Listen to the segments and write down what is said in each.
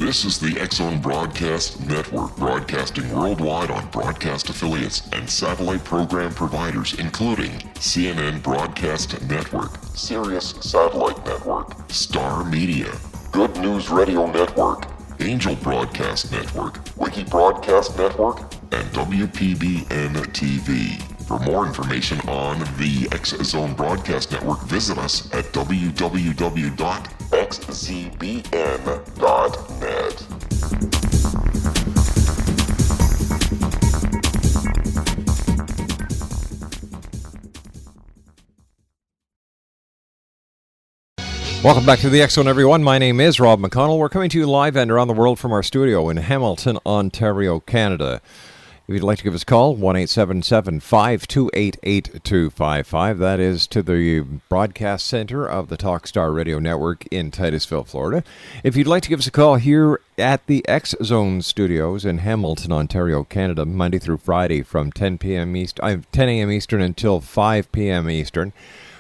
This is the X-Zone Broadcast Network, broadcasting worldwide on broadcast affiliates and satellite program providers, including CNN Broadcast Network, Sirius Satellite Network, Star Media, Good News Radio Network, Angel Broadcast Network, Wiki Broadcast Network, and WPBN TV. For more information on the X-Zone Broadcast Network, visit us at www.xzbn.net. Welcome back to the X-Zone, everyone. My name is Rob McConnell. We're coming to you live and around the world from our studio in Hamilton, Ontario, Canada. If you'd like to give us a call, 1-877-528-8255. That is to the broadcast center of the Talkstar Radio Network in Titusville, Florida. If you'd like to give us a call here at the X-Zone studios in Hamilton, Ontario, Canada, Monday through Friday from 10 a.m. Eastern until 5 p.m. Eastern,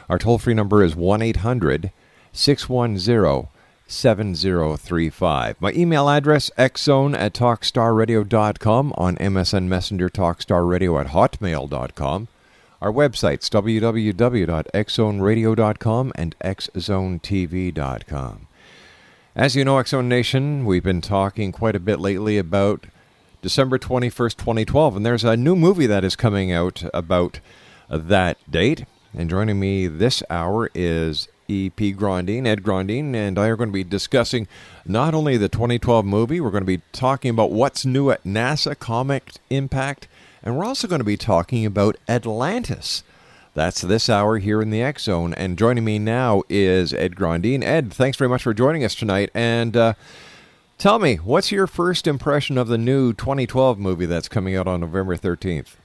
our toll-free number is 1-800-610-7035. My email address, xzone@talkstarradio.com, on MSN Messenger, talkstarradio@hotmail.com. Our websites, www.xzoneradio.com and xzonetv.com. As you know, X-Zone Nation, we've been talking quite a bit lately about December 21st, 2012, and there's a new movie that is coming out about that date. And joining me this hour is E.P. Grondine, Ed Grondine, and I are going to be discussing not only the 2012 movie, we're going to be talking about what's new at NASA Comet Impact, and we're also going to be talking about Atlantis. That's this hour here in the X-Zone, and joining me now is Ed Grondine. Ed, thanks very much for joining us tonight, and tell me, what's your first impression of the new 2012 movie that's coming out on November 13th?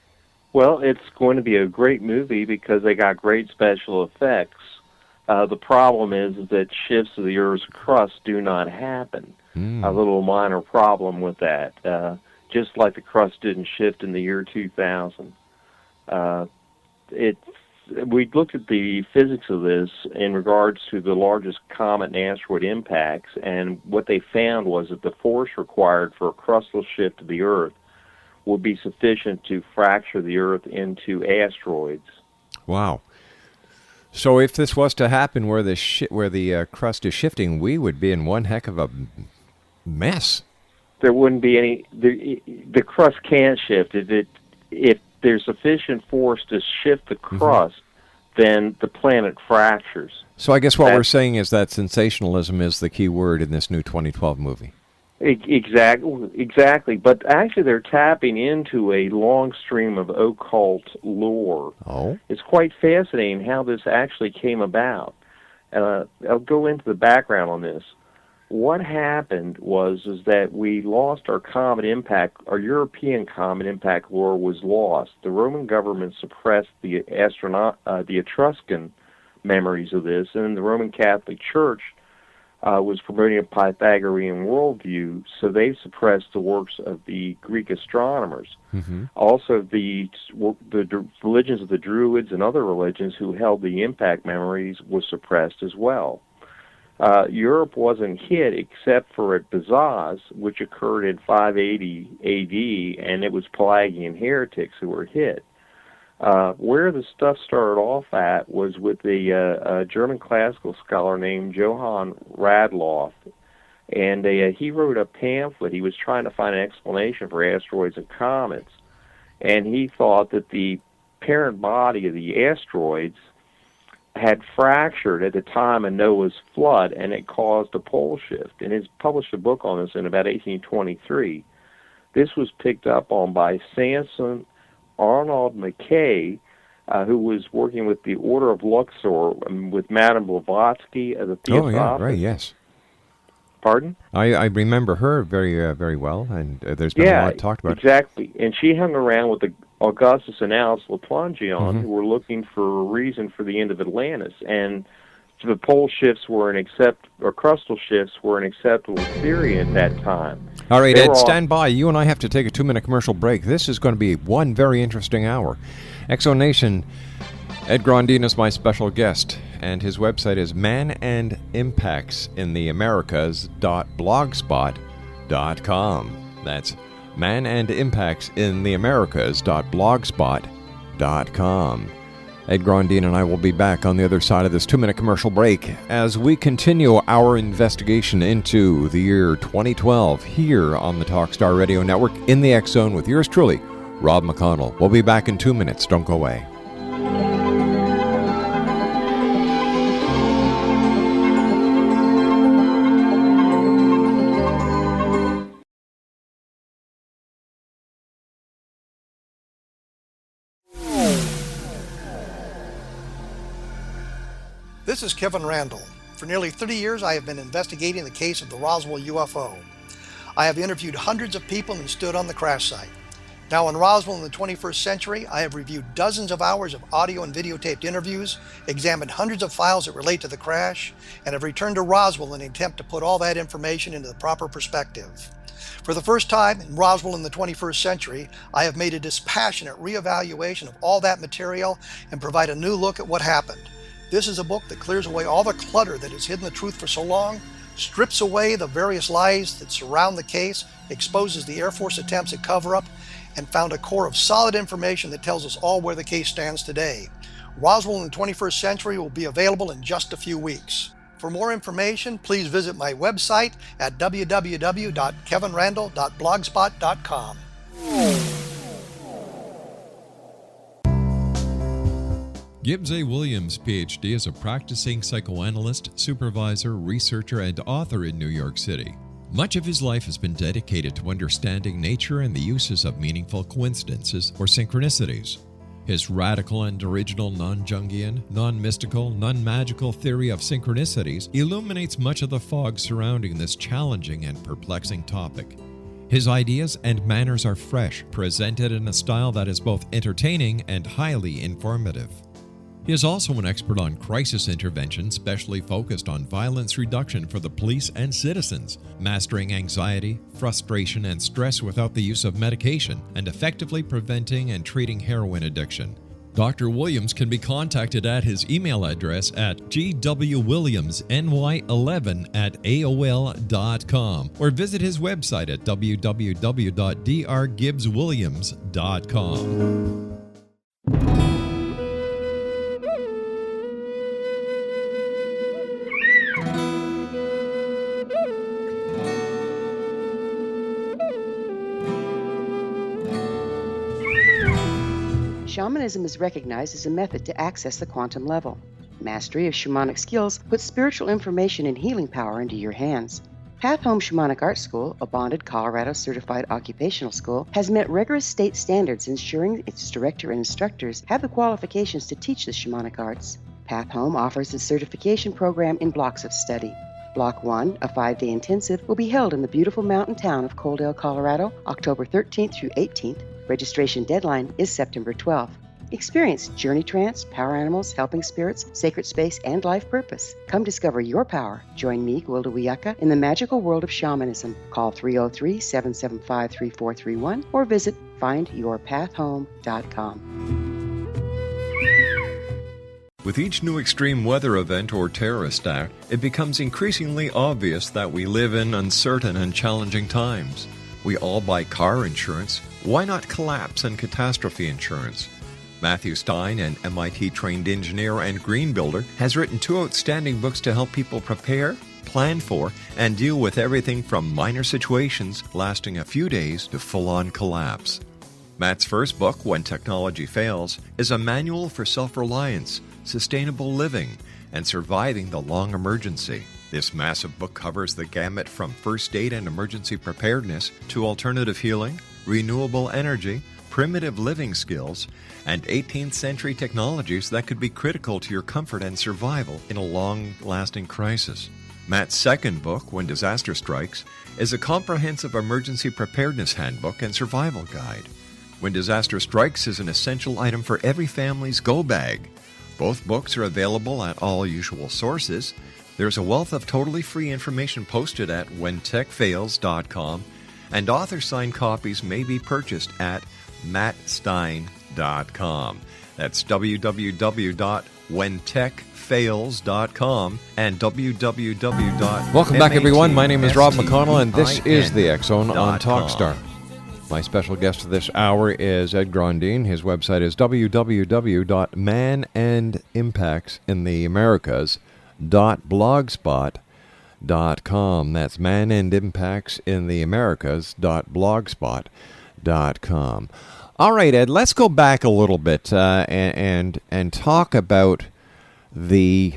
Well, it's going to be a great movie because they got great special effects. The problem is that shifts of the Earth's crust do not happen. A little minor problem with that. Just like the crust didn't shift in the year 2000. We looked at the physics of this in regards to the largest comet and asteroid impacts, and what they found was that the force required for a crustal shift of the Earth would be sufficient to fracture the Earth into asteroids. Wow. So if this was to happen where the crust is shifting, we would be in one heck of a mess. There wouldn't be any. The crust can't shift. If there's sufficient force to shift the crust, then the planet fractures. So I guess what we're saying is that sensationalism is the key word in this new 2012 movie. Exactly. But actually, they're tapping into a long stream of occult lore. Oh. It's quite fascinating how this actually came about. I'll go into the background on this. What happened was that we lost our comet impact. Our European comet impact lore was lost. The Roman government suppressed the Etruscan memories of this, and the Roman Catholic Church was promoting a Pythagorean worldview, so they suppressed the works of the Greek astronomers. Also, the religions of the Druids and other religions who held the impact memories was suppressed as well. Europe wasn't hit except for at Bazaz, which occurred in 580 A.D., and it was Pelagian heretics who were hit. Where the stuff started off at was with a German classical scholar named Johann Radloff, and he wrote a pamphlet. He was trying to find an explanation for asteroids and comets, and he thought that the parent body of the asteroids had fractured at the time of Noah's flood, and it caused a pole shift, and he's published a book on this in about 1823. This was picked up on by Samson Arnold McKay, who was working with the Order of Luxor, with Madame Blavatsky as a theosophist. Oh, yeah, right, yes. Pardon? I remember her very well, and there's been a lot talked about. Exactly. And she hung around with the Augustus and Alice Laplangion, who were looking for a reason for the end of Atlantis. And the pole shifts or crustal shifts were an acceptable theory at that time. All right, Ed, stand by. You and I have to take a 2-minute commercial break. This is going to be one very interesting hour. X-Zone Nation, Ed Grondine is my special guest, and his website is manandimpactsintheamericas.blogspot.com. manandimpacts.blogspot.com. That's manandimpactsintheamericas.blogspot.com. Ed Grondine and I will be back on the other side of this 2-minute commercial break as we continue our investigation into the year 2012 here on the Talkstar Radio Network in the X Zone with yours truly, Rob McConnell. We'll be back in 2 minutes. Don't go away. This is Kevin Randall. For nearly 30 years, I have been investigating the case of the Roswell UFO. I have interviewed hundreds of people and stood on the crash site. Now in Roswell in the 21st century, I have reviewed dozens of hours of audio and videotaped interviews, examined hundreds of files that relate to the crash, and have returned to Roswell in an attempt to put all that information into the proper perspective. For the first time in Roswell in the 21st century, I have made a dispassionate reevaluation of all that material and provide a new look at what happened. This is a book that clears away all the clutter that has hidden the truth for so long, strips away the various lies that surround the case, exposes the Air Force attempts at cover-up, and found a core of solid information that tells us all where the case stands today. Roswell in the 21st century will be available in just a few weeks. For more information, please visit my website at www.kevinrandall.blogspot.com. Gibbs A. Williams, Ph.D., is a practicing psychoanalyst, supervisor, researcher, and author in New York City. Much of his life has been dedicated to understanding nature and the uses of meaningful coincidences or synchronicities. His radical and original non-Jungian, non-mystical, non-magical theory of synchronicities illuminates much of the fog surrounding this challenging and perplexing topic. His ideas and manners are fresh, presented in a style that is both entertaining and highly informative. He is also an expert on crisis intervention, specially focused on violence reduction for the police and citizens, mastering anxiety, frustration, and stress without the use of medication, and effectively preventing and treating heroin addiction. Dr. Williams can be contacted at his email address at gwwilliamsny11@aol.com or visit his website at www.drgibbswilliams.com. Shamanism is recognized as a method to access the quantum level. Mastery of shamanic skills puts spiritual information and healing power into your hands. Path Home Shamanic Art School, a bonded Colorado certified occupational school, has met rigorous state standards, ensuring its director and instructors have the qualifications to teach the shamanic arts. Path Home offers a certification program in blocks of study. Block 1, a 5-day intensive, will be held in the beautiful mountain town of Coaldale, Colorado, October 13th through 18th. Registration deadline is September 12th. Experience journey trance, power animals, helping spirits, sacred space, and life purpose. Come discover your power. Join me, Gwilda Wiyaka, in the magical world of shamanism. Call 303-775-3431 or visit findyourpathhome.com. With each new extreme weather event or terrorist act, it becomes increasingly obvious that we live in uncertain and challenging times. We all buy car insurance. Why not collapse and catastrophe insurance? Matthew Stein, an MIT-trained engineer and green builder, has written 2 outstanding books to help people prepare, plan for, and deal with everything from minor situations lasting a few days to full-on collapse. Matt's first book, When Technology Fails, is a manual for self-reliance, sustainable living, and surviving the long emergency. This massive book covers the gamut from first aid and emergency preparedness to alternative healing, renewable energy, primitive living skills, and 18th century technologies that could be critical to your comfort and survival in a long-lasting crisis. Matt's second book, When Disaster Strikes, is a comprehensive emergency preparedness handbook and survival guide. When Disaster Strikes is an essential item for every family's go bag. Both books are available at all usual sources. There's a wealth of totally free information posted at whentechfails.com, and author-signed copies may be purchased at mattstein.com. That's www.mattstein.com. whentechfails.com and www. Welcome back, everyone. My name is Rob McConnell, and this is the X-Zone on Talkstar. My special guest this hour is Ed Grondine. His website is www.manandimpactsintheamericas.blogspot.com. That's manandimpactsintheamericas.blogspot.com. All right, Ed, let's go back a little bit and talk about the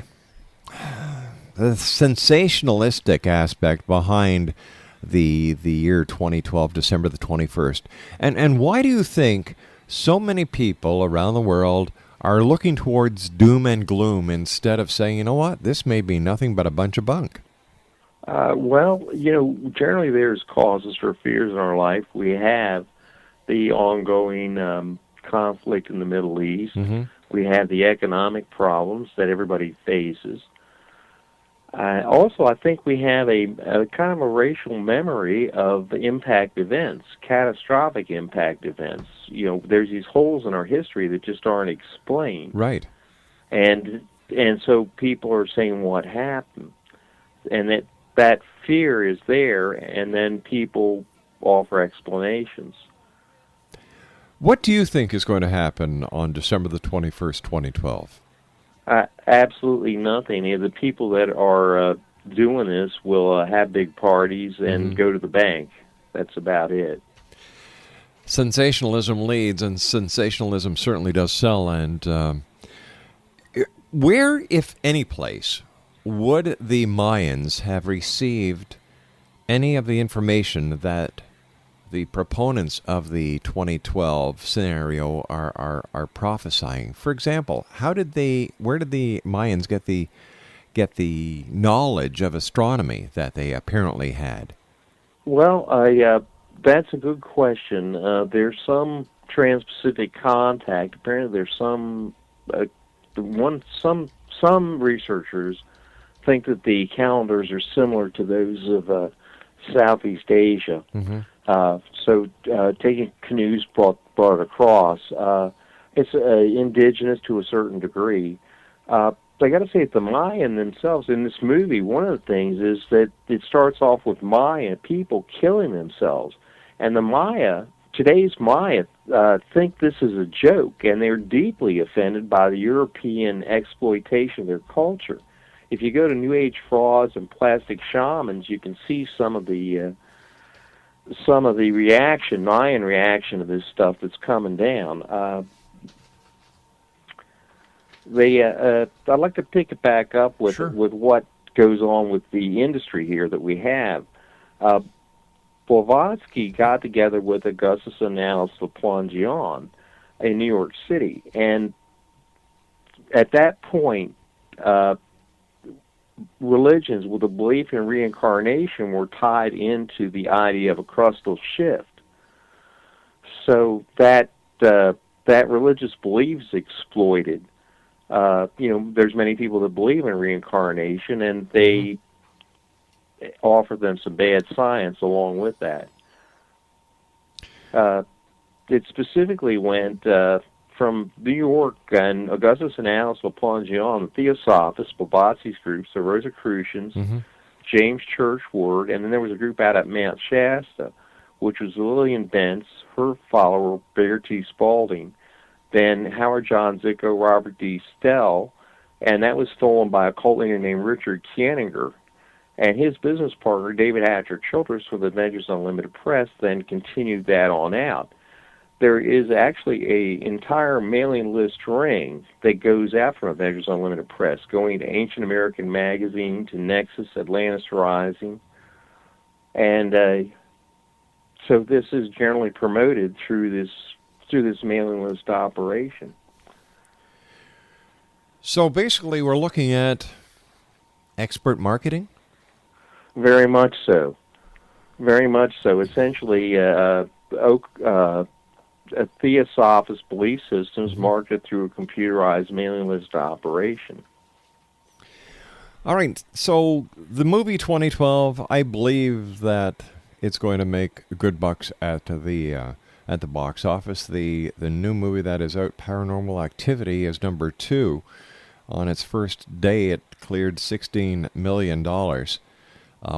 sensationalistic aspect behind the year 2012, December the 21st. And why do you think so many people around the world are looking towards doom and gloom instead of saying, you know what, this may be nothing but a bunch of bunk? Well, generally there's causes for fears in our life. We have the ongoing conflict in the Middle East. Mm-hmm. We have the economic problems that everybody faces. Also, I think we have a kind of a racial memory of impact events, catastrophic impact events. There's these holes in our history that just aren't explained. Right. And so people are saying, what happened? And that fear is there, and then people offer explanations. What do you think is going to happen on December the 21st, 2012? Absolutely nothing. The people that are doing this will have big parties and go to the bank. That's about it. Sensationalism leads, and sensationalism certainly does sell. And where, if any place, would the Mayans have received any of the information that the proponents of the 2012 scenario are prophesying? For example, where did the Mayans get the knowledge of astronomy that they apparently had? Well, that's a good question. There's some trans-Pacific contact. Apparently, there's some researchers think that the calendars are similar to those of Southeast Asia. Mm-hmm. So taking canoes brought across. It's indigenous to a certain degree. But I got to say, the Mayan themselves in this movie, one of the things is that it starts off with Maya people killing themselves, and today's Maya, think this is a joke, and they're deeply offended by the European exploitation of their culture. If you go to New Age frauds and plastic shamans, you can see some of the Mayan reaction to this stuff that's coming down. I'd like to pick it back up with what goes on with the industry here that we have. Blavatsky got together with Augustus and Alice LaPlongeon in New York City, and at that point, religions with a belief in reincarnation were tied into the idea of a crustal shift. So that religious belief is exploited. There's many people that believe in reincarnation, and they offer them some bad science along with that. It specifically went from New York, and Augustus and Alice LaPlongeon, the Theosophists, Blavatsky's groups, the Rosicrucians, James Churchward, and then there was a group out at Mount Shasta, which was Lillian Bentz, her follower, Baker T. Spalding, then Howard John Zicko, Robert D. Stell, and that was stolen by a cult leader named Richard Kanninger. And his business partner, David Hatcher Childress, with Adventures Unlimited Press, then continued that on out. There is actually an entire mailing list ring that goes out from Adventures Unlimited Press, going to Ancient American Magazine, to Nexus, Atlantis Rising. And so this is generally promoted through this mailing list operation. So basically we're looking at expert marketing? Very much so. Very much so. Essentially, a Theosophist belief systems marketed through a computerized mailing list operation. All right, so the movie 2012, I believe that it's going to make good bucks at the box office. The new movie that is out, Paranormal Activity, is number 2. On its first day, it cleared $16 million.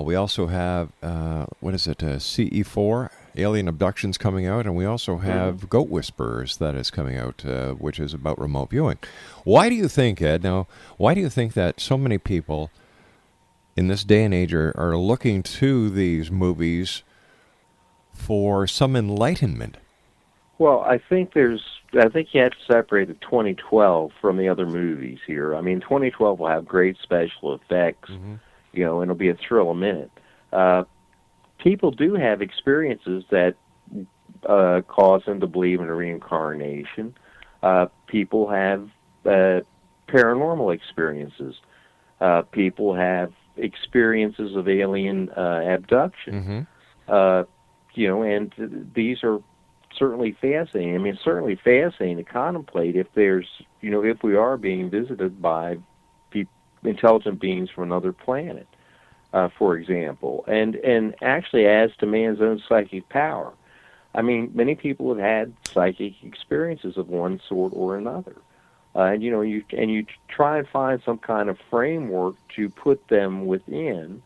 We also have, CE4, alien abductions coming out, and we also have Goat Whisperers that is coming out, which is about remote viewing. Why do you think, Ed, why do you think that so many people in this day and age are looking to these movies for some enlightenment? Well, I think you have to separate the 2012 from the other movies here. I mean, 2012 will have great special effects, and it'll be a thrill a minute. People do have experiences that cause them to believe in a reincarnation. People have paranormal experiences. People have experiences of alien abduction. And these are certainly fascinating. I mean, it's certainly fascinating to contemplate if we are being visited by intelligent beings from another planet, for example. And actually as to man's own psychic power. I mean, many people have had psychic experiences of one sort or another. And you try and find some kind of framework to put them within.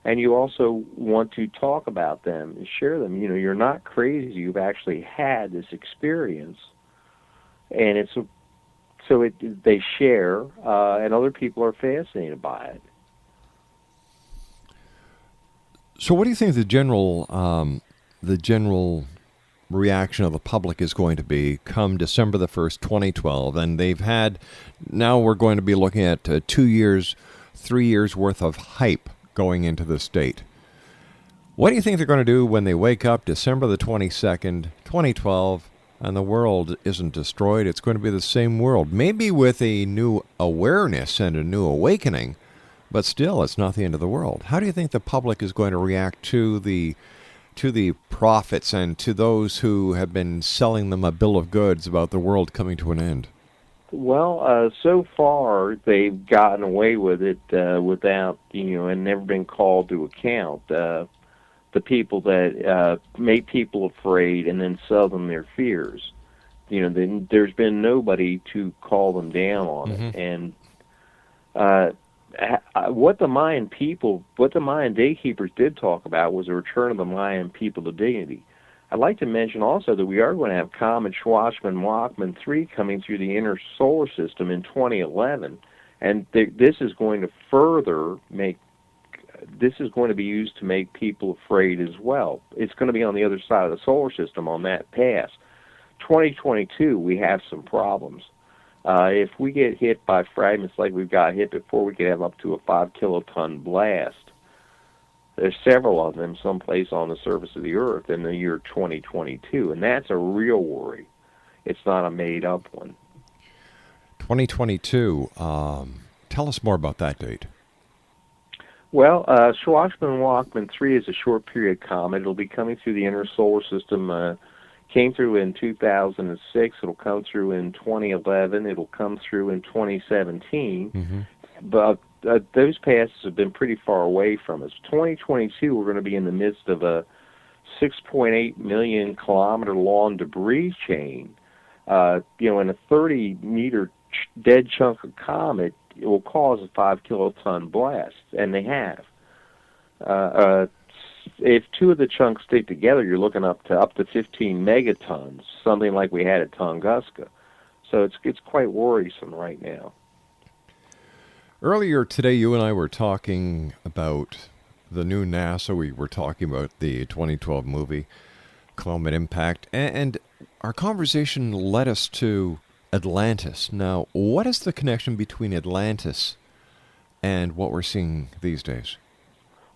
And you also want to talk about them and share them. You're not crazy. You've actually had this experience, and they share, and other people are fascinated by it. So, what do you think the general reaction of the public is going to be come December the 1st, 2012? And now we're going to be looking at 2 years, 3 years worth of hype going into the state. What do you think they're going to do when they wake up December the 22nd, 2012, and the world isn't destroyed? It's going to be the same world, maybe with a new awareness and a new awakening, but still, it's not the end of the world. How do you think the public is going to react to the prophets and to those who have been selling them a bill of goods about the world coming to an end? Well, so far they've gotten away with it without, and never been called to account. The people that make people afraid and then sell them their fears. Then there's been nobody to call them down on it. And what the Mayan daykeepers did talk about was the return of the Mayan people to dignity. I'd like to mention also that we are going to have Comet Schwarzmann-Wachmann 3 coming through the inner solar system in 2011, and this is going to be used to make people afraid as well. It's going to be on the other side of the solar system on that pass. 2022, we have some problems. If we get hit by fragments like we've got hit before, we could have up to a 5-kiloton blast. There's several of them someplace on the surface of the Earth in the year 2022, and that's a real worry. It's not a made-up one. 2022, tell us more about that date. Well, Schwarzmann-Wachmann 3 is a short-period comet. It'll be coming through the inner solar system. Came through in 2006. It'll come through in 2011. It'll come through in 2017. But those passes have been pretty far away from us. 2022, we're going to be in the midst of a 6.8 million kilometer long debris chain. In a 30-meter dead chunk of comet, it will cause a 5-kiloton blast, and they have. If two of the chunks stick together, you're looking up to 15 megatons, something like we had at Tunguska. So it's quite worrisome right now. Earlier today, you and I were talking about the new NASA. We were talking about the 2012 movie, Comet Impact, and our conversation led us to Atlantis. Now, what is the connection between Atlantis and what we're seeing these days?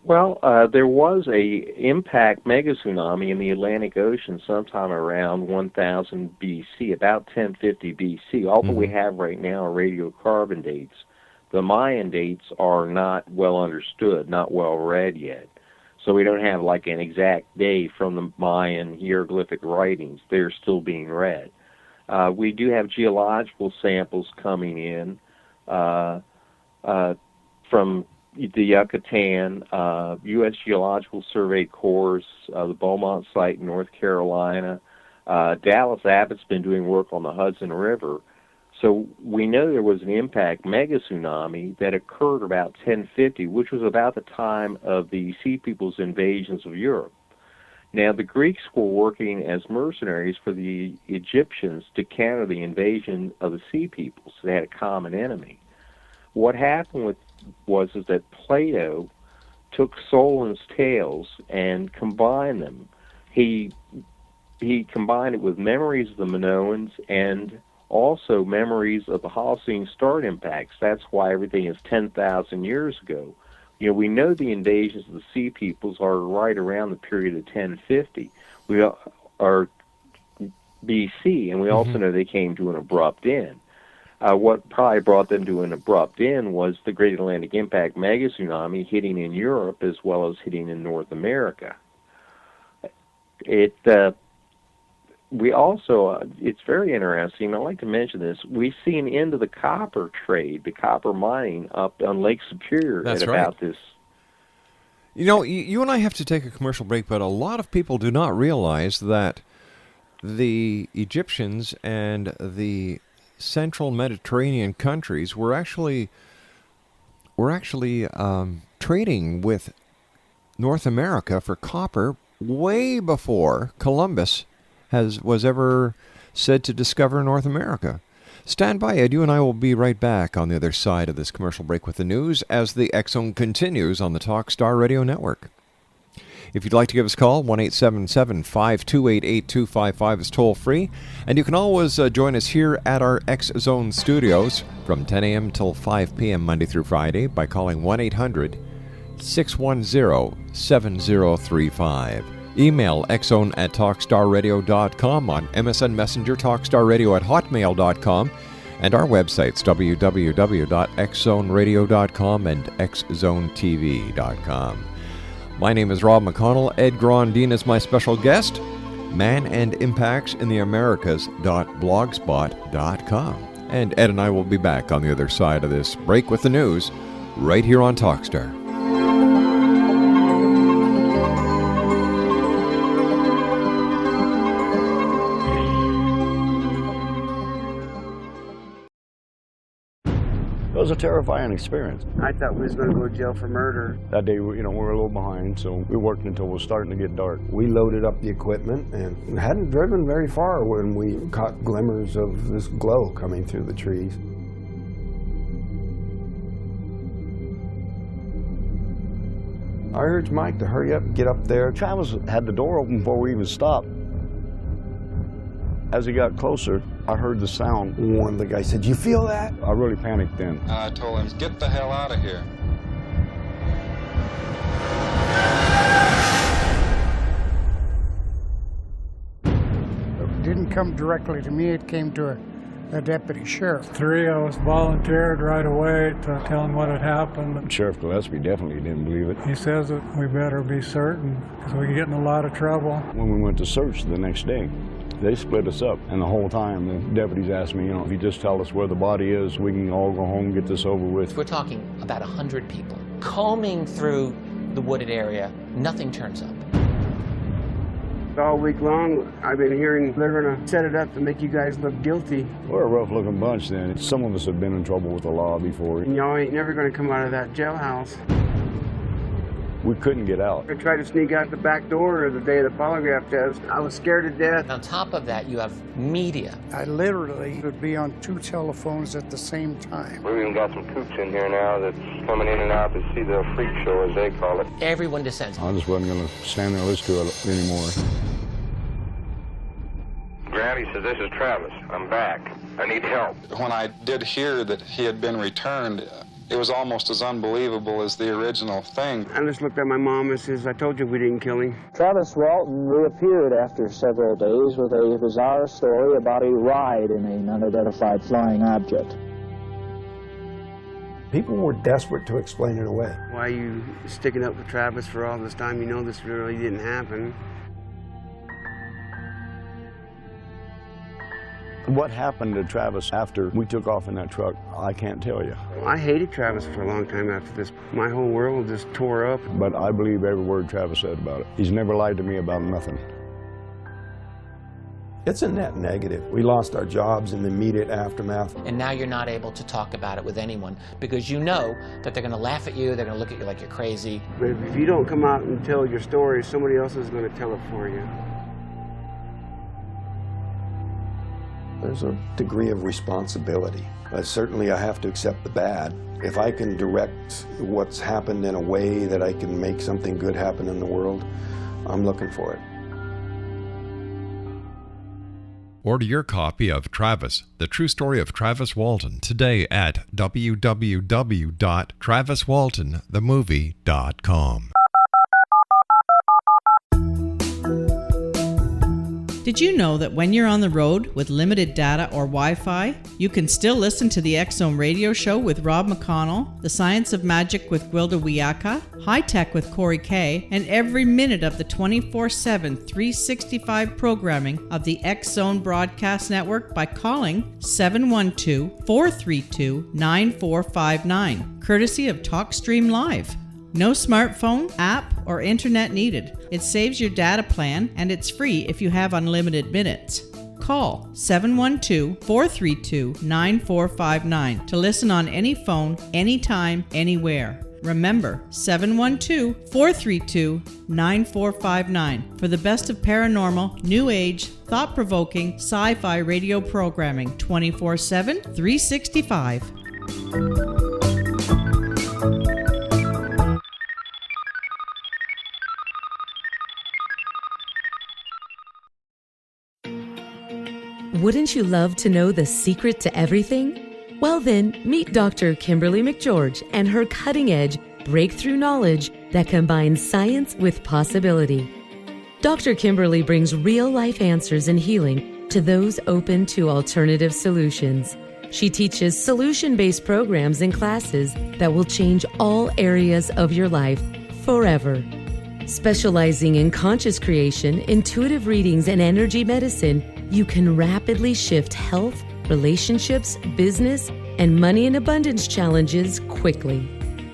Well, there was a impact mega tsunami in the Atlantic Ocean sometime around 1000 BC, about 1050 BC. All that we have right now are radiocarbon dates. The Mayan dates are not well understood, not well read yet. So we don't have like an exact day from the Mayan hieroglyphic writings. They're still being read. We do have geological samples coming in from the Yucatan, U.S. Geological Survey Corps, the Beaumont site in North Carolina. Dallas Abbott's been doing work on the Hudson River. So we know there was an impact mega tsunami that occurred about 1050, which was about the time of the Sea People's invasions of Europe. Now, the Greeks were working as mercenaries for the Egyptians to counter the invasion of the Sea Peoples. They had a common enemy. What happened was that Plato took Solon's tales and combined them. He combined it with memories of the Minoans and also memories of the Holocene start impacts. That's why everything is 10,000 years ago. You know, we know the invasions of the Sea Peoples are right around the period of 1050. We are BC, and we also know they came to an abrupt end. What probably brought them to an abrupt end was the Great Atlantic Impact mega tsunami hitting in Europe as well as hitting in North America. We also, it's very interesting, I'd like to mention this, we see an end of the copper trade, the copper mining up on Lake Superior about this. You know, you and I have to take a commercial break, but a lot of people do not realize that the Egyptians and the central Mediterranean countries were actually trading with North America for copper way before Columbus was ever said to discover North America. Stand by, Ed. You and I will be right back on the other side of this commercial break with the news as the X-Zone continues on the Talkstar Radio Network. If you'd like to give us a call, 1-877-528-8255 is toll-free. And you can always join us here at our X-Zone studios from 10 a.m. till 5 p.m. Monday through Friday by calling 1-800-610-7035. Email xzone@talkstarradio.com, on MSN Messenger, talkstarradio@hotmail.com, and our websites, www.xzoneradio.com and xzonetv.com. My name is Rob McConnell. Ed Grondine is my special guest. Man and Impacts in the Americas.blogspot.com. And Ed and I will be back on the other side of this break with the news right here on Talkstar. It was a terrifying experience. I thought we was going to go to jail for murder. That day, we were a little behind, so we worked until it was starting to get dark. We loaded up the equipment and hadn't driven very far when we caught glimmers of this glow coming through the trees. I urged Mike to hurry up and get up there. Travis had the door open before we even stopped. As he got closer, I heard the sound. One of the guys said, "You feel that?" I really panicked then. I told him, "Get the hell out of here." It didn't come directly to me, it came to a deputy sheriff. Three of us volunteered right away to tell him what had happened. Sheriff Gillespie definitely didn't believe it. He says that we better be certain because we can get in a lot of trouble. When we went to search the next day, they split us up, and the whole time the deputies asked me, if you just tell us where the body is, we can all go home and get this over with. We're talking about 100 people. Combing through the wooded area, nothing turns up. All week long, I've been hearing they're going to set it up to make you guys look guilty. We're a rough-looking bunch then. Some of us have been in trouble with the law before. And y'all ain't never going to come out of that jailhouse. We couldn't get out. I tried to sneak out the back door the day of the polygraph test. I was scared to death. On top of that, you have media. I literally would be on two telephones at the same time. We've even got some coops in here now that's coming in and out to see the freak show, as they call it. Everyone descends. I just wasn't going to stand there and listen to it anymore. Granny says, "This is Travis. I'm back. I need help." When I did hear that he had been returned, it was almost as unbelievable as the original thing. I just looked at my mom and says, "I told you we didn't kill him." Travis Walton reappeared after several days with a bizarre story about a ride in an unidentified flying object. People were desperate to explain it away. Why are you sticking up for Travis for all this time? You know this really didn't happen. What happened to Travis after we took off in that truck, I can't tell you. I hated Travis for a long time after this. My whole world just tore up. But I believe every word Travis said about it. He's never lied to me about nothing. It's a net negative. We lost our jobs in the immediate aftermath. And now you're not able to talk about it with anyone because you know that they're going to laugh at you, they're going to look at you like you're crazy. But if you don't come out and tell your story, somebody else is going to tell it for you. There's a degree of responsibility. Certainly I have to accept the bad. If I can direct what's happened in a way that I can make something good happen in the world, I'm looking for it. Order your copy of Travis, The True Story of Travis Walton, today at www.traviswaltonthemovie.com. Did you know that when you're on the road with limited data or Wi-Fi, you can still listen to the X-Zone radio show with Rob McConnell, The Science of Magic with Gwilda Wiyaka, High Tech with Corey Kay, and every minute of the 24/7, 365 programming of the X-Zone Broadcast Network by calling 712-432-9459, courtesy of TalkStream Live. No smartphone, app, or internet needed. It saves your data plan, and it's free if you have unlimited minutes. Call 712-432-9459 to listen on any phone, anytime, anywhere. Remember, 712-432-9459 for the best of paranormal, new age, thought-provoking, sci-fi radio programming 24/7, 365. Wouldn't you love to know the secret to everything? Well then, meet Dr. Kimberly McGeorge and her cutting-edge breakthrough knowledge that combines science with possibility. Dr. Kimberly brings real-life answers and healing to those open to alternative solutions. She teaches solution-based programs and classes that will change all areas of your life forever. Specializing in conscious creation, intuitive readings, and energy medicine, you can rapidly shift health, relationships, business, and money and abundance challenges quickly.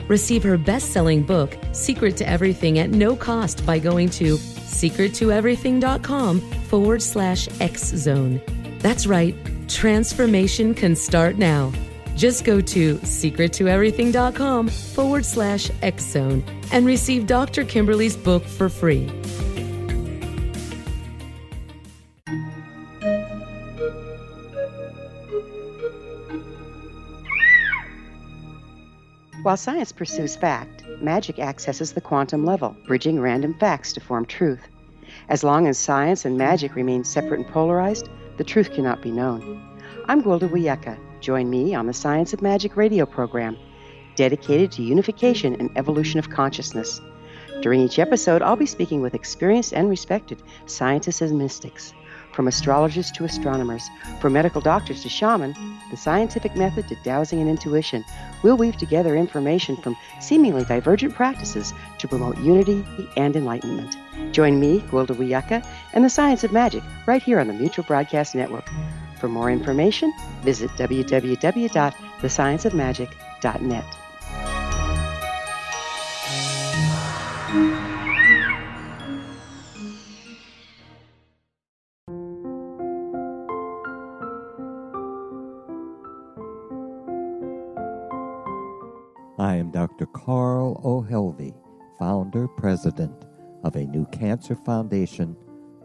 Receive her best-selling book, Secret to Everything, at no cost by going to secrettoeverything.com/X-Zone. That's right, transformation can start now. Just go to secrettoeverything.com/X-Zone and receive Dr. Kimberly's book for free. While science pursues fact, magic accesses the quantum level, bridging random facts to form truth. As long as science and magic remain separate and polarized, the truth cannot be known. I'm Gwilda Wiyaka. Join me on the Science of Magic radio program, dedicated to unification and evolution of consciousness. During each episode, I'll be speaking with experienced and respected scientists and mystics. From astrologers to astronomers, from medical doctors to shaman, the scientific method to dowsing and intuition, we'll weave together information from seemingly divergent practices to promote unity and enlightenment. Join me, Gwilda Wiyaka, and the Science of Magic right here on the Mutual Broadcast Network. For more information, visit www.thescienceofmagic.net. I am Dr. Carl O'Helvey, founder, president of a new cancer foundation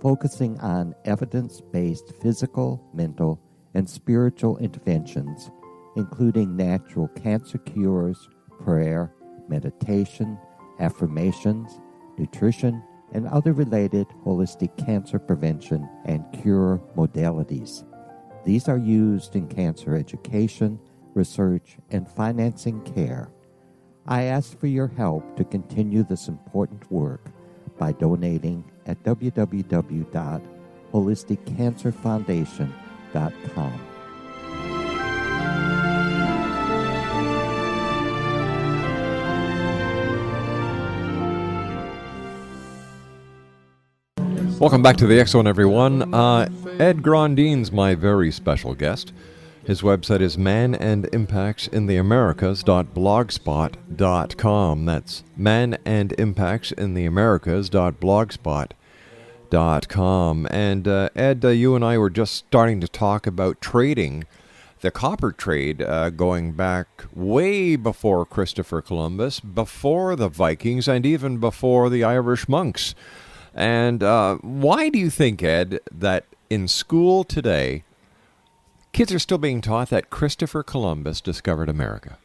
focusing on evidence-based physical, mental, and spiritual interventions, including natural cancer cures, prayer, meditation, affirmations, nutrition, and other related holistic cancer prevention and cure modalities. These are used in cancer education, research, and financing care. I ask for your help to continue this important work by donating at www.holisticcancerfoundation.com. Welcome back to the X-Zone, everyone. Ed Grondine's my very special guest. His website is manandimpactsintheamericas.blogspot.com. That's manandimpactsintheamericas.blogspot.com. Ecclesiastical.com. And Ed, you and I were just starting to talk about trading, the copper trade, going back way before Christopher Columbus, before the Vikings, and even before the Irish monks. And why do you think, Ed, that in school today, kids are still being taught that Christopher Columbus discovered America?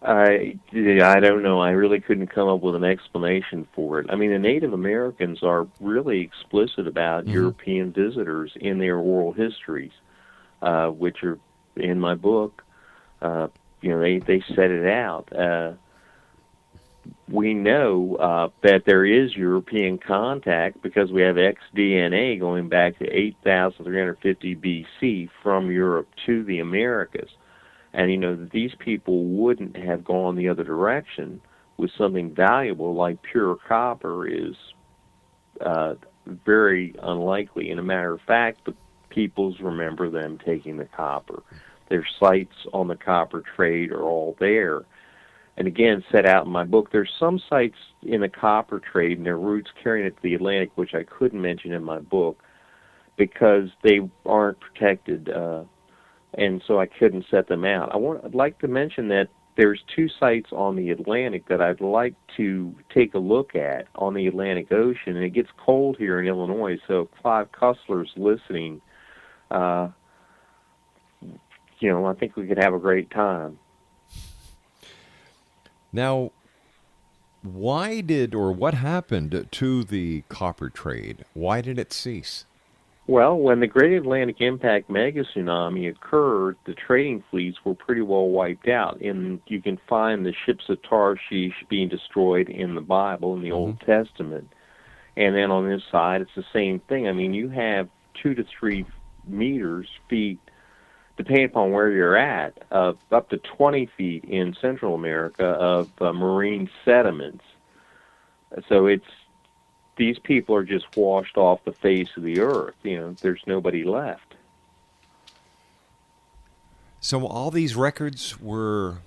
I don't know. I really couldn't come up with an explanation for it. I mean, the Native Americans are really explicit about European visitors in their oral histories, which are in my book. They set it out. We know that there is European contact because we have ex-DNA going back to 8,350 BC from Europe to the Americas. And, these people wouldn't have gone the other direction with something valuable like pure copper is very unlikely. And a matter of fact, the peoples remember them taking the copper. Their sites on the copper trade are all there. And again, set out in my book, there's some sites in the copper trade and their routes carrying it to the Atlantic, which I couldn't mention in my book because they aren't protected, and so I couldn't set them out. I'd like to mention that there's two sites on the Atlantic that I'd like to take a look at on the Atlantic Ocean, and it gets cold here in Illinois, so if Clive Cussler's listening, I think we could have a great time. Now, what happened to the copper trade? Why did it cease? Well, when the Great Atlantic Impact Mega Tsunami occurred, the trading fleets were pretty well wiped out. And you can find the ships of Tarshish being destroyed in the Bible, in the Old Testament. And then on this side, it's the same thing. I mean, you have 2 to 3 feet, depending upon where you're at, up to 20 feet in Central America of marine sediments. So these people are just washed off the face of the earth. There's nobody left. So all these records were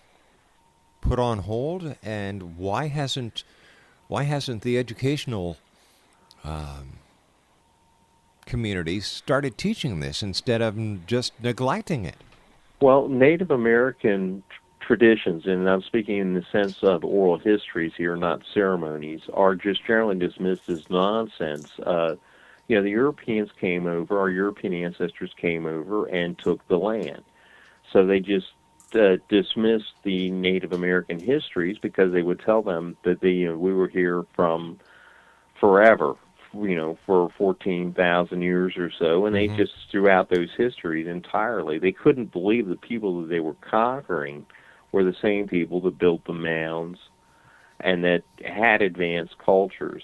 put on hold, and why hasn't the educational community started teaching this instead of just neglecting it? Well, Native American traditions, and I'm speaking in the sense of oral histories here, not ceremonies, are just generally dismissed as nonsense. The Europeans came over, our European ancestors came over and took the land. So they just dismissed the Native American histories because they would tell them that we were here from forever, for 14,000 years or so, and they just threw out those histories entirely. They couldn't believe the people that they were conquering were the same people that built the mounds and that had advanced cultures.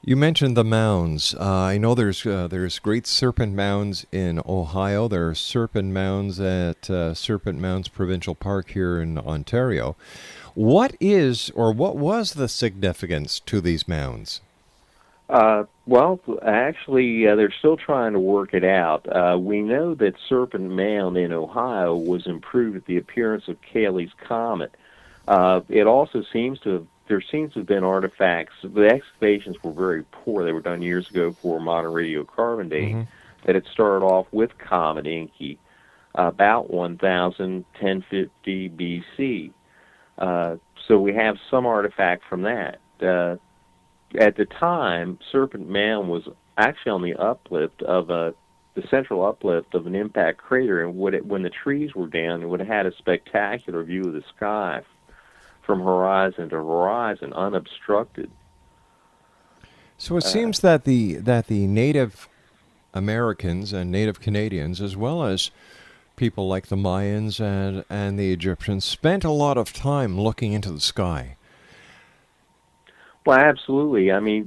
You mentioned the mounds. I know there's great serpent mounds in Ohio. There are serpent mounds at Serpent Mounds Provincial Park here in Ontario. What was the significance to these mounds? Well, actually, they're still trying to work it out. We know that Serpent Mound in Ohio was improved at the appearance of Cayley's Comet. It also seems to have been artifacts. The excavations were very poor. They were done years ago for modern radiocarbon dating. That it started off with Comet Inky about 1050 BC. So we have some artifact from that. At the time, Serpent Mound was actually on the uplift of the central uplift of an impact crater, and when the trees were down, it would have had a spectacular view of the sky from horizon to horizon, unobstructed. So it seems that the Native Americans and Native Canadians, as well as people like the Mayans and the Egyptians, spent a lot of time looking into the sky. Well, absolutely. I mean,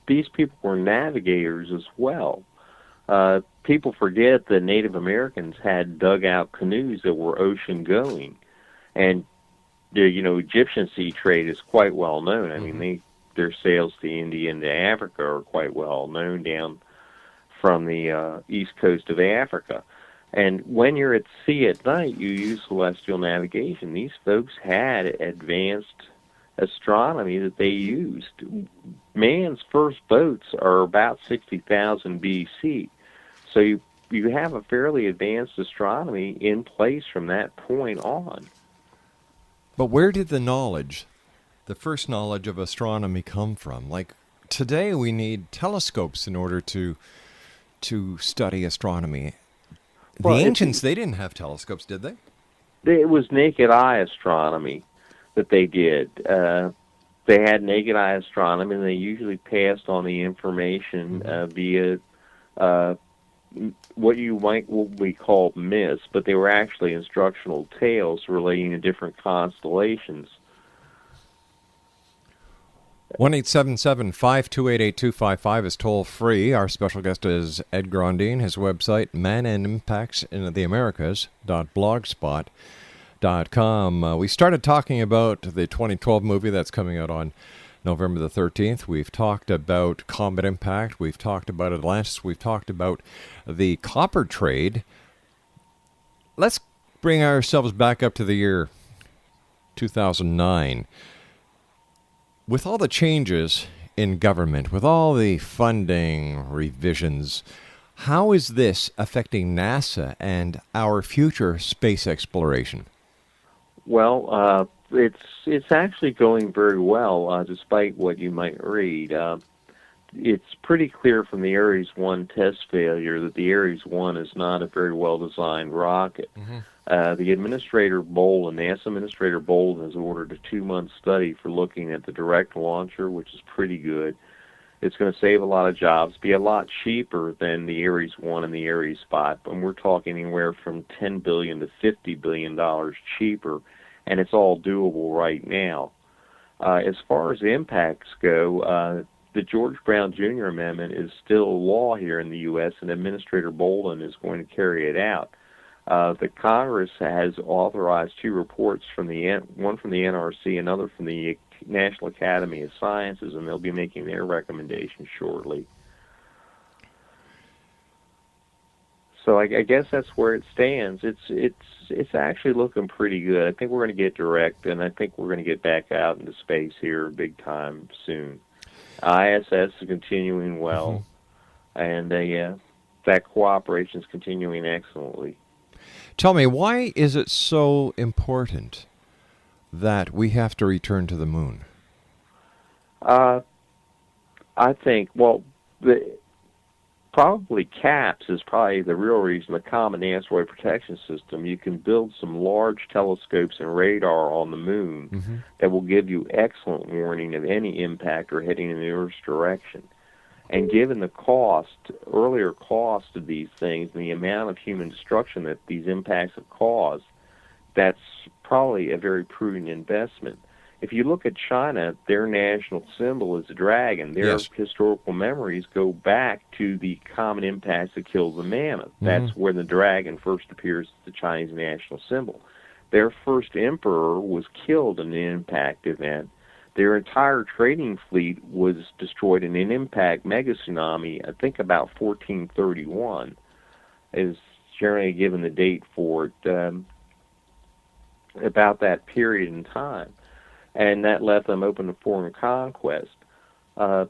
these people were navigators as well. People forget that Native Americans had dugout canoes that were ocean-going. And, Egyptian sea trade is quite well known. I mean, their sails to India and to Africa are quite well known down from the east coast of Africa. And when you're at sea at night, you use celestial navigation. These folks had advanced astronomy that they used. man's first boats are about 60,000 BC. So you have a fairly advanced astronomy in place from that point on. But where did the first knowledge of astronomy come from? Like today we need telescopes in order to study astronomy. The ancients, they didn't have telescopes, did they? It was naked eye astronomy that they did. They had naked eye astronomy, and they usually passed on the information via what we call myths, but they were actually instructional tales relating to different constellations. 1-877-528-8255 is toll-free. Our special guest is Ed Grondine. His website, Man and Impacts in the Americas.blogspot.com. We started talking about the 2012 movie that's coming out on November the 13th. We've talked about Comet Impact. We've talked about Atlantis. We've talked about the copper trade. Let's bring ourselves back up to the year 2009. With all the changes in government, with all the funding revisions, how is this affecting NASA and our future space exploration? Well, it's actually going very well, despite what you might read. It's pretty clear from the Ares 1 test failure that the Ares 1 is not a very well-designed rocket. The Administrator Bolin, NASA Administrator Bolin, has ordered a 2-month study for looking at the direct launcher, which is pretty good. It's going to save a lot of jobs, be a lot cheaper than the Ares 1 and the Ares 5, and we're talking anywhere from $10 billion to $50 billion cheaper, and it's all doable right now. As far as impacts go, the George Brown Jr. Amendment is still law here in the U.S., and Administrator Bolin is going to carry it out. The Congress has authorized 2 reports, one from the NRC, another from the National Academy of Sciences, and they'll be making their recommendations shortly. So I guess that's where it stands. It's actually looking pretty good. I think we're going to get direct, and I think we're going to get back out into space here big time soon. ISS is continuing well, and that cooperation is continuing excellently. Tell me, why is it so important that we have to return to the moon? I think, probably CAPS is probably the real reason, the Common Asteroid Protection System. You can build some large telescopes and radar on the moon that will give you excellent warning of any impact or heading in the Earth's direction. And given the earlier cost of these things and the amount of human destruction that these impacts have caused, that's probably a very prudent investment. If you look at China, their national symbol is a dragon. Their historical memories go back to the common impacts that killed the mammoth. That's where the dragon first appears as the Chinese national symbol. Their first emperor was killed in an impact event. Their entire trading fleet was destroyed in an impact mega tsunami, I think about 1431 is generally given the date for it, about that period in time. And that left them open to foreign conquest. So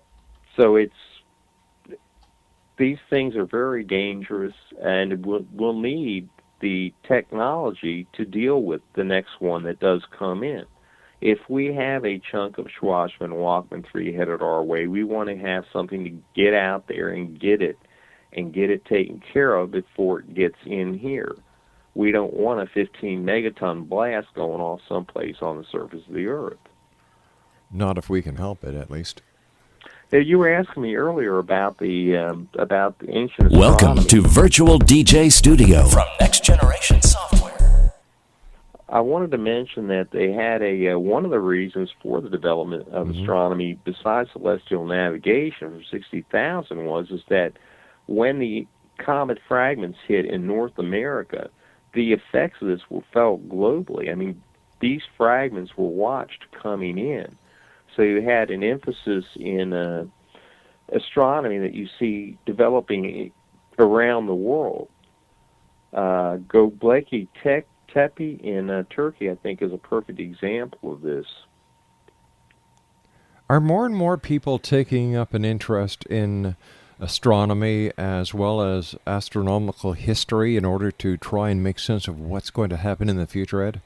these things are very dangerous, and we'll need the technology to deal with the next one that does come in. If we have a chunk of Schwarzman Walkman 3 headed our way, we want to have something to get out there and get it taken care of before it gets in here. We don't want a 15 megaton blast going off someplace on the surface of the Earth. Not if we can help it, at least. Now, you were asking me earlier about the ancient astronomy. Welcome to Virtual DJ Studio from Next Generation Software. I wanted to mention that they had one of the reasons for the development of astronomy, besides celestial navigation from 60,000, was that when the comet fragments hit in North America, the effects of this were felt globally. I mean, these fragments were watched coming in. So you had an emphasis in astronomy that you see developing around the world. Göbekli Tepe in Turkey, I think, is a perfect example of this. Are more and more people taking up an interest in astronomy as well as astronomical history in order to try and make sense of what's going to happen in the future, Ed?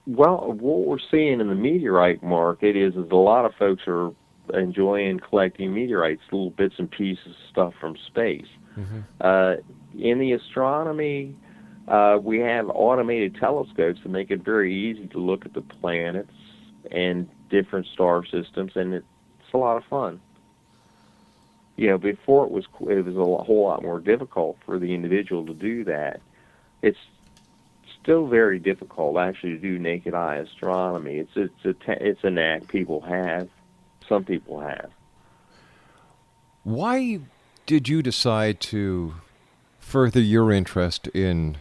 Well, what we're seeing in the meteorite market is a lot of folks are enjoying collecting meteorites, little bits and pieces of stuff from space. In the astronomy, we have automated telescopes that make it very easy to look at the planets and different star systems, and it's a lot of fun. You know, before it was a whole lot more difficult for the individual to do that. It's still very difficult actually to do naked eye astronomy. It's a knack some people have. Why did you decide to further your interest in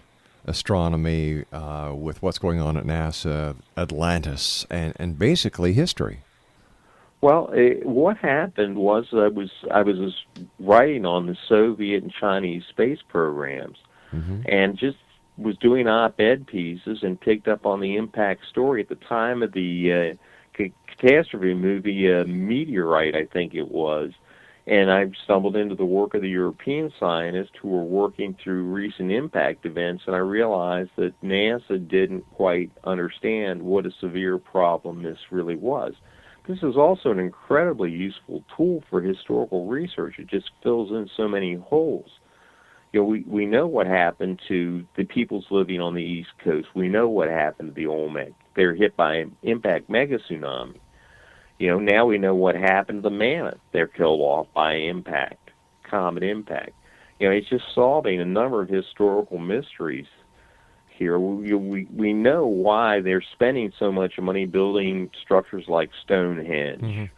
astronomy with what's going on at NASA, Atlantis, and basically history? Well, what happened was I was writing on the Soviet and Chinese space programs, and just was doing op-ed pieces and picked up on the impact story at the time of the catastrophe movie, Meteorite, I think it was. And I stumbled into the work of the European scientists who were working through recent impact events, and I realized that NASA didn't quite understand what a severe problem this really was. This is also an incredibly useful tool for historical research. It just fills in so many holes. You know, we know what happened to the peoples living on the East Coast. We know what happened to the Olmec. They were hit by an impact mega tsunami. You know, now we know what happened to the Mammoth. They're killed off by impact, comet impact. You know, it's just solving a number of historical mysteries here. We know why they're spending so much money building structures like Stonehenge.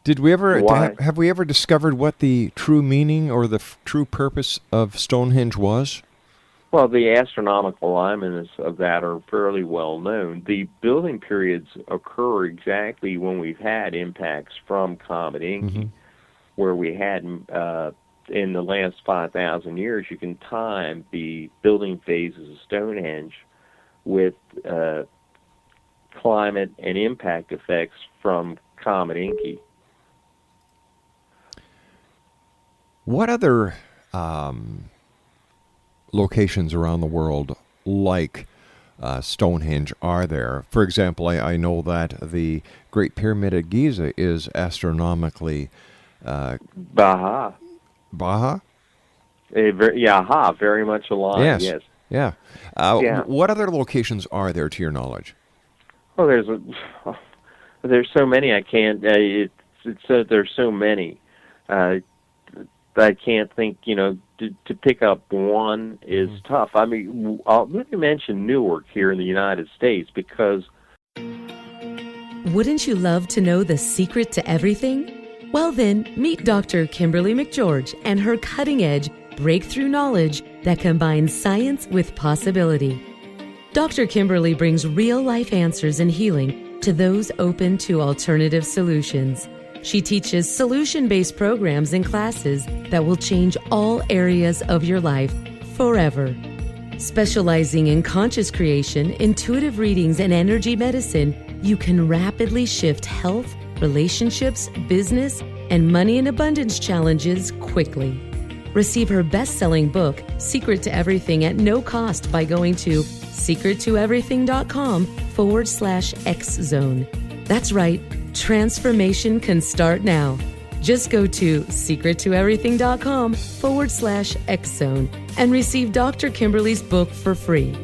Did we ever have we ever discovered what the true meaning or the true purpose of Stonehenge was? Well, the astronomical alignments of that are fairly well known. The building periods occur exactly when we've had impacts from Comet Inky, where we had, in the last 5,000 years, you can time the building phases of Stonehenge with climate and impact effects from Comet Inky. What other locations around the world like Stonehenge are there? For example, I know that the Great Pyramid at Giza is astronomically... Baja? Very much aligned, yes. Yeah. What other locations are there to your knowledge? Well, there's so many I can't... there's so many. I can't think, to pick up one is tough. I mean, let me mention Newark here in the United States because... Wouldn't you love to know the secret to everything? Well then, meet Dr. Kimberly McGeorge and her cutting-edge breakthrough knowledge that combines science with possibility. Dr. Kimberly brings real-life answers and healing to those open to alternative solutions. She teaches solution-based programs and classes that will change all areas of your life forever. Specializing in conscious creation, intuitive readings, and energy medicine, you can rapidly shift health, relationships, business, and money and abundance challenges quickly. Receive her best-selling book, Secret to Everything, at no cost by going to secrettoeverything.com/X-Zone. That's right. Transformation can start now. Just go to secrettoeverything.com/X-Zone and receive Dr. Kimberly's book for free.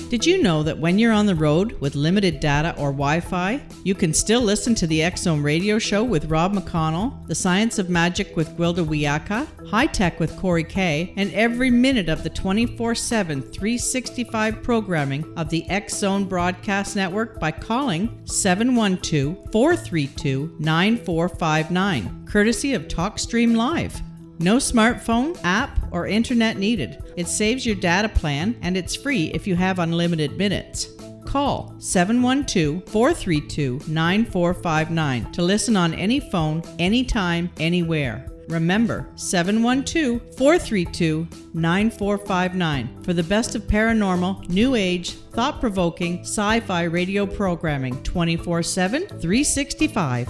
Did you know that when you're on the road with limited data or Wi-Fi, you can still listen to the X-Zone radio show with Rob McConnell, The Science of Magic with Gwilda Wiyaka, High Tech with Corey Kay, and every minute of the 24/7, 365 programming of the X-Zone Broadcast Network by calling 712-432-9459, courtesy of TalkStream Live. No smartphone, app, or internet needed. It saves your data plan, and it's free if you have unlimited minutes. Call 712-432-9459 to listen on any phone, anytime, anywhere. Remember, 712-432-9459 for the best of paranormal, new age, thought-provoking, sci-fi radio programming 24/7, 365.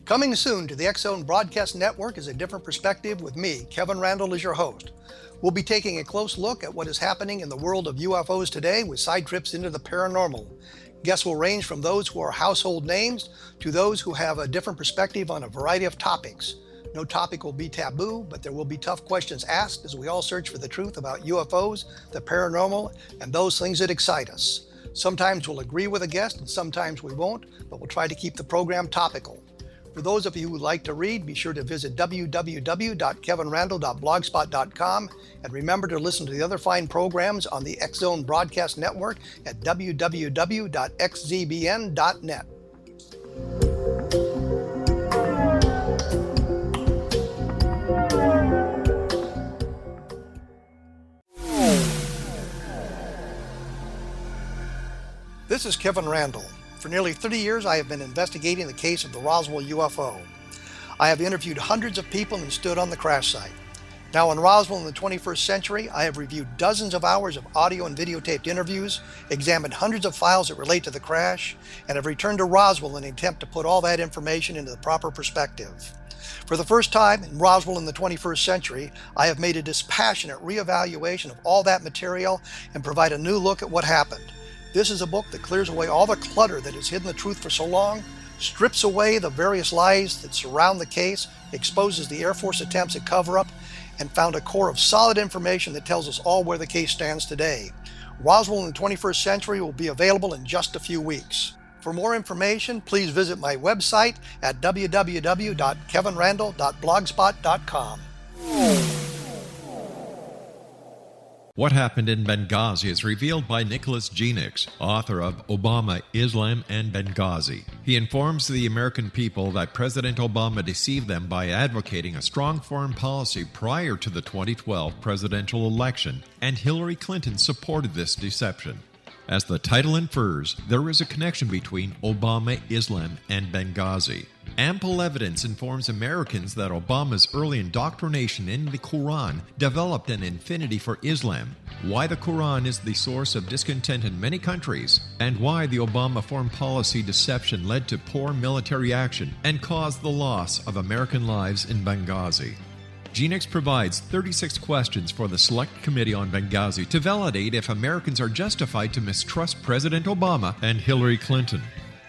Coming soon to the X-Zone Broadcast Network is A Different Perspective with me, Kevin Randall, as your host. We'll be taking a close look at what is happening in the world of UFOs today with side trips into the paranormal. Guests will range from those who are household names to those who have a different perspective on a variety of topics. No topic will be taboo, but there will be tough questions asked as we all search for the truth about UFOs, the paranormal, and those things that excite us. Sometimes we'll agree with a guest and sometimes we won't, but we'll try to keep the program topical. For those of you who like to read, be sure to visit www.kevinrandall.blogspot.com and remember to listen to the other fine programs on the X-Zone Broadcast Network at www.xzbn.net. This is Kevin Randall. For nearly 30 years, I have been investigating the case of the Roswell UFO. I have interviewed hundreds of people and stood on the crash site. Now in Roswell in the 21st century, I have reviewed dozens of hours of audio and videotaped interviews, examined hundreds of files that relate to the crash, and have returned to Roswell in an attempt to put all that information into the proper perspective. For the first time in Roswell in the 21st century, I have made a dispassionate reevaluation of all that material and provide a new look at what happened. This is a book that clears away all the clutter that has hidden the truth for so long, strips away the various lies that surround the case, exposes the Air Force attempts at cover-up, and found a core of solid information that tells us all where the case stands today. Roswell in the 21st century will be available in just a few weeks. For more information, please visit my website at www.kevinrandall.blogspot.com. What Happened in Benghazi is revealed by Nicholas Genix, author of Obama, Islam, and Benghazi. He informs the American people that President Obama deceived them by advocating a strong foreign policy prior to the 2012 presidential election, and Hillary Clinton supported this deception. As the title infers, there is a connection between Obama, Islam, and Benghazi. Ample evidence informs Americans that Obama's early indoctrination in the Quran developed an affinity for Islam, why the Quran is the source of discontent in many countries, and why the Obama foreign policy deception led to poor military action and caused the loss of American lives in Benghazi. Genix provides 36 questions for the Select Committee on Benghazi to validate if Americans are justified to mistrust President Obama and Hillary Clinton.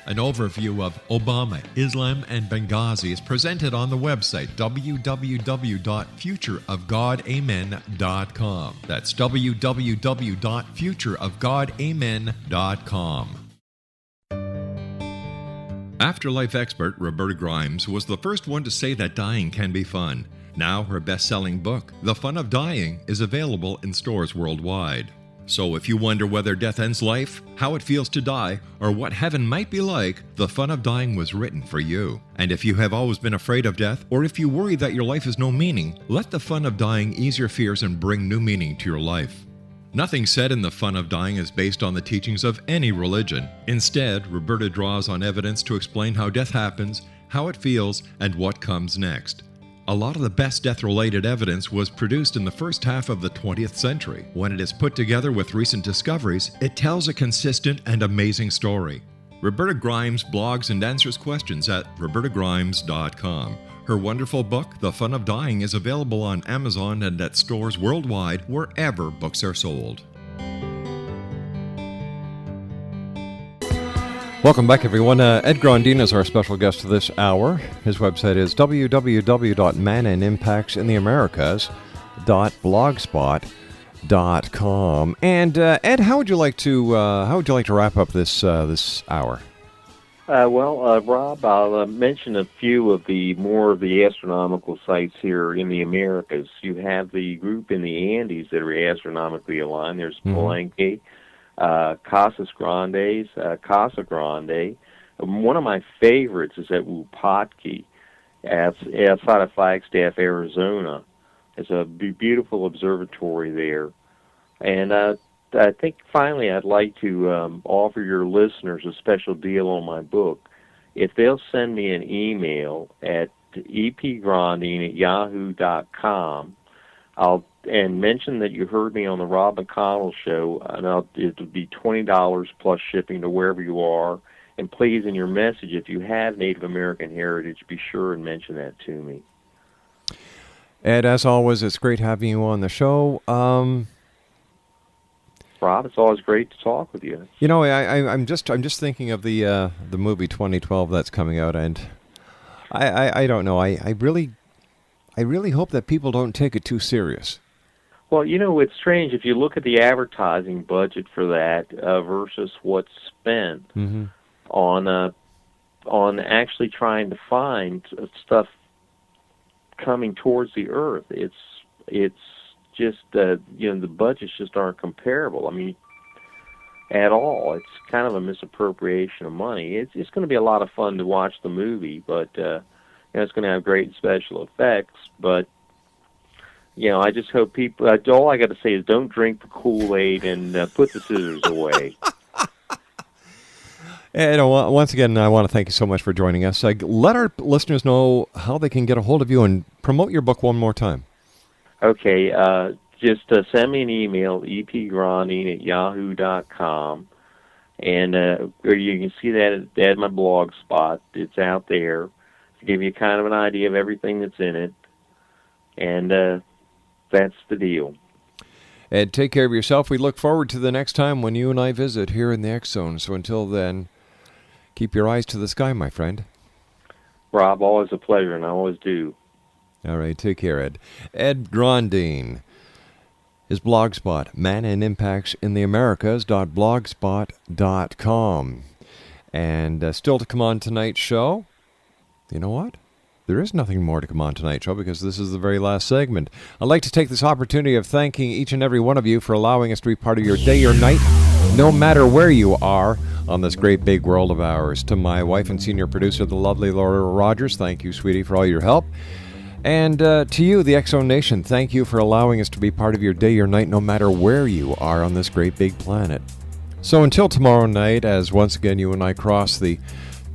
An overview of Obama, Islam, and Benghazi is presented on the website www.futureofgodamen.com. That's www.futureofgodamen.com. Afterlife expert Roberta Grimes was the first one to say that dying can be fun. Now her best-selling book, The Fun of Dying, is available in stores worldwide. So if you wonder whether death ends life, how it feels to die, or what heaven might be like, The Fun of Dying was written for you. And if you have always been afraid of death, or if you worry that your life has no meaning, let The Fun of Dying ease your fears and bring new meaning to your life. Nothing said in The Fun of Dying is based on the teachings of any religion. Instead, Roberta draws on evidence to explain how death happens, how it feels, and what comes next. A lot of the best death-related evidence was produced in the first half of the 20th century. When it is put together with recent discoveries, it tells a consistent and amazing story. Roberta Grimes blogs and answers questions at robertagrimes.com. Her wonderful book, The Fun of Dying, is available on Amazon and at stores worldwide wherever books are sold. Welcome back, everyone. Ed Grondine is our special guest this hour. His website is www.manandimpactsintheamericas.blogspot.com. And Ed, how would you like to wrap up this hour? Rob, I'll mention a few of the astronomical sites here in the Americas. You have the group in the Andes that are astronomically aligned. There's Palenque, Casa Grande, One of my favorites is at Wupatki, outside of Flagstaff, Arizona. It's a beautiful observatory there. And I think finally I'd like to offer your listeners a special deal on my book. If they'll send me an email at epgrondine@yahoo.com, and mention that you heard me on the Rob McConnell Show, and it'll be $20 plus shipping to wherever you are. And please, in your message, if you have Native American heritage, be sure and mention that to me. Ed, as always, it's great having you on the show. Rob, it's always great to talk with you. You know, I'm just thinking of the movie 2012 that's coming out, and I don't know. I really hope that people don't take it too serious. Well, you know, it's strange if you look at the advertising budget for that versus what's spent on actually trying to find stuff coming towards the Earth. It's just the budgets just aren't comparable. I mean, at all. It's kind of a misappropriation of money. It's going to be a lot of fun to watch the movie, but it's going to have great special effects. But I just hope people. All I got to say is don't drink the Kool-Aid and put the scissors away. And once again, I want to thank you so much for joining us. Let our listeners know how they can get a hold of you and promote your book one more time. Okay, just send me an email, epgrondine@yahoo.com, and or you can see that at my blog spot. It's out there to give you kind of an idea of everything that's in it, and that's the deal. Ed, take care of yourself. We look forward to the next time when you and I visit here in the X Zone. So until then, keep your eyes to the sky, my friend. Rob, always a pleasure, and I always do. All right, take care, Ed. Ed Grondine. His blog spot, Man and Impacts in the Americas.blogspot.com. And still to come on tonight's show, you know what? There is nothing more to come on tonight's show because this is the very last segment. I'd like to take this opportunity of thanking each and every one of you for allowing us to be part of your day or night, no matter where you are on this great big world of ours. To my wife and senior producer, the lovely Laura Rogers, thank you, sweetie, for all your help. And to you, the X-Zone Nation, thank you for allowing us to be part of your day or night, no matter where you are on this great big planet. So until tomorrow night, as once again you and I cross the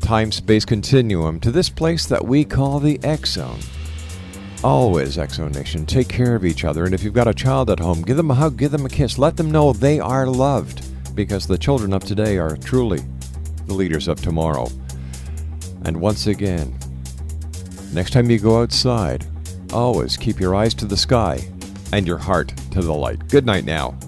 time-space continuum to this place that we call the X-Zone. Always, X-Zone Nation, take care of each other. And if you've got a child at home, give them a hug, give them a kiss. Let them know they are loved, because the children of today are truly the leaders of tomorrow. And once again, next time you go outside, always keep your eyes to the sky and your heart to the light. Good night now.